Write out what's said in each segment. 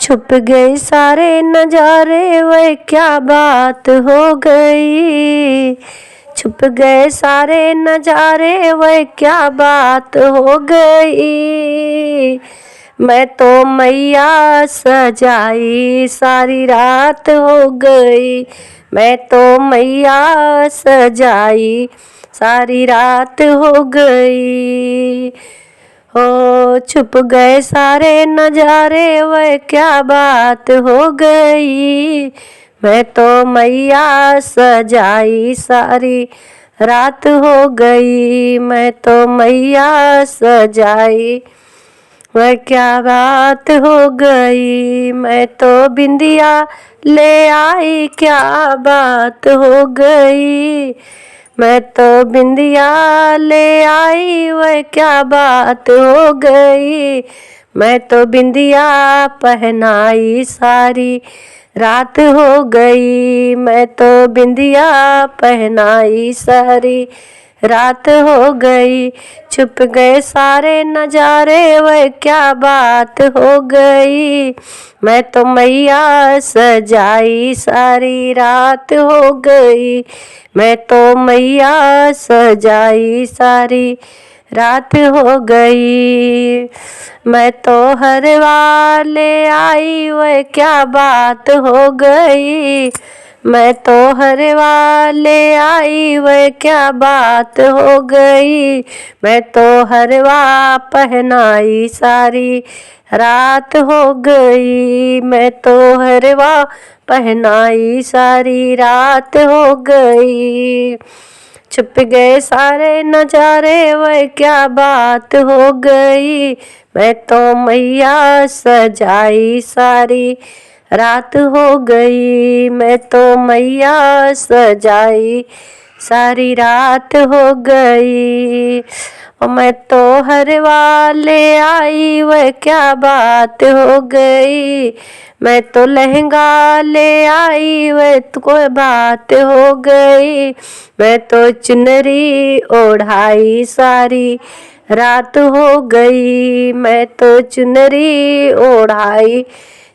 छुप गए सारे नजारे, वह क्या बात हो गई। छुप गए सारे नजारे, वह क्या बात हो गई। मैं तो मैया सजाई, सारी रात हो गई। मैं तो मैया सजाई, सारी रात हो गई। हो छुप गए सारे नजारे, वह क्या बात हो गई। मैं तो मैया सजाई, सारी रात हो गई। मैं तो मैया सजाई, वह क्या बात हो गई। मैं तो बिंदिया ले आई, क्या बात हो गई। मैं तो बिंदिया ले आई, वह क्या बात हो गई। मैं तो बिंदिया पहनाई, सारी रात हो गई। मैं तो बिंदिया पहनाई, सारी रात हो गई। छुप गए सारे नजारे, वह क्या बात हो गई। मैं तो मैया सजाई, सारी रात हो गई। मैं तो मैया सजाई, सारी रात हो गई। मैं तो हरवा ले आई, वह क्या बात हो गई। मैं तो हरवा ले आई, वह क्या बात हो गई। मैं तो हरवा पहनाई, सारी रात हो गई। मैं तो हरवा पहनाई, सारी रात हो गई। छुप गए सारे नजारे, वह क्या बात हो गई। मैं तो मैया सजाई, सारी रात हो गई। मैं तो मैया सजाई, सारी रात हो गई। मैं तो हरवा ले आई, वह क्या बात हो गई। मैं तो लहंगा ले आई, वह तो कोई बात हो गई। मैं तो चुनरी ओढ़ाई, सारी रात हो गई। मैं तो चुनरी ओढ़ाई,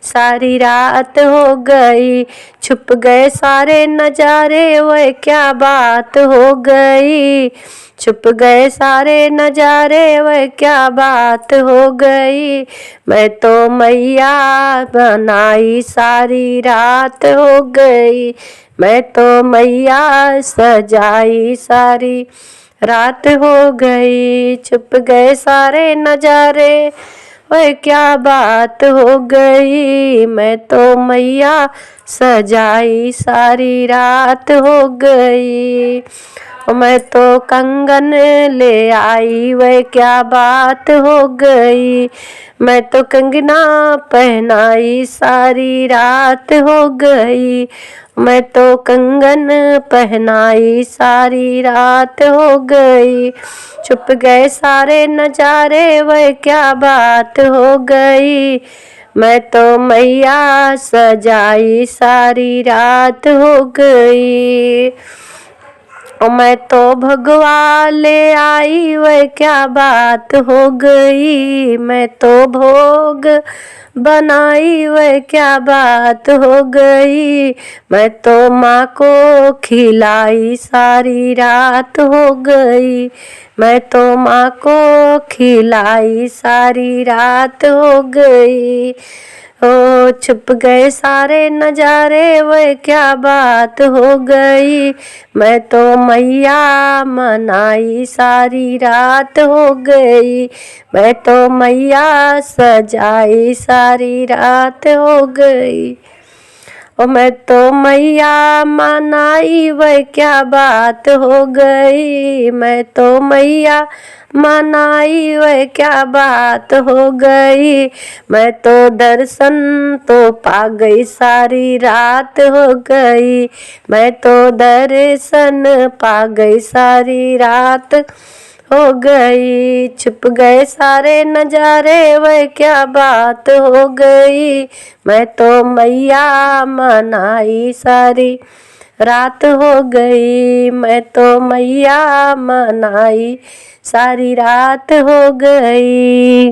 सारी रात हो गई। छुप गए सारे नजारे, वह क्या बात हो गई। छुप गए सारे नजारे, वह क्या बात हो गई। मैं तो मैया बनाई, सारी रात हो गई। मैं तो मैया सजाई, सारी रात हो गई। छुप गए सारे नजारे, वह क्या बात हो गई। मैं तो मैया सजाई, सारी रात हो गई। मैं तो कंगन ले आई, वह क्या बात हो गई। मैं तो कंगना पहनाई, सारी रात हो गई। मैं तो कंगन पहनाई, सारी रात हो गई। छुप गए सारे नजारे, वह क्या बात हो गई। मैं तो मैया सजाई, सारी रात हो गई। मैं तो भगवा ले आई, वह क्या बात हो गई। मैं तो भोग बनाई, वह क्या बात हो गई। मैं तो माँ को खिलाई, सारी रात हो गई। मैं तो माँ को खिलाई, सारी रात हो गई। ओ छुप गए सारे नजारे, वह क्या बात हो गई। मैं तो मैया मनाई, सारी रात हो गई। मैं तो मैया सजाई, सारी रात हो गई। मैं तो मैया मनाई, वह क्या बात हो गई। मैं तो मैया मनाई, वह क्या बात हो गई। मैं तो दर्शन तो पा गई, सारी रात हो गई। मैं तो दर्शन पा गई, सारी रात हो गई। छुप गए सारे नजारे, वह क्या बात हो गई। मैं तो मैया मनाई, सारी रात हो गई। मैं तो मैया मनाई, सारी रात हो गई।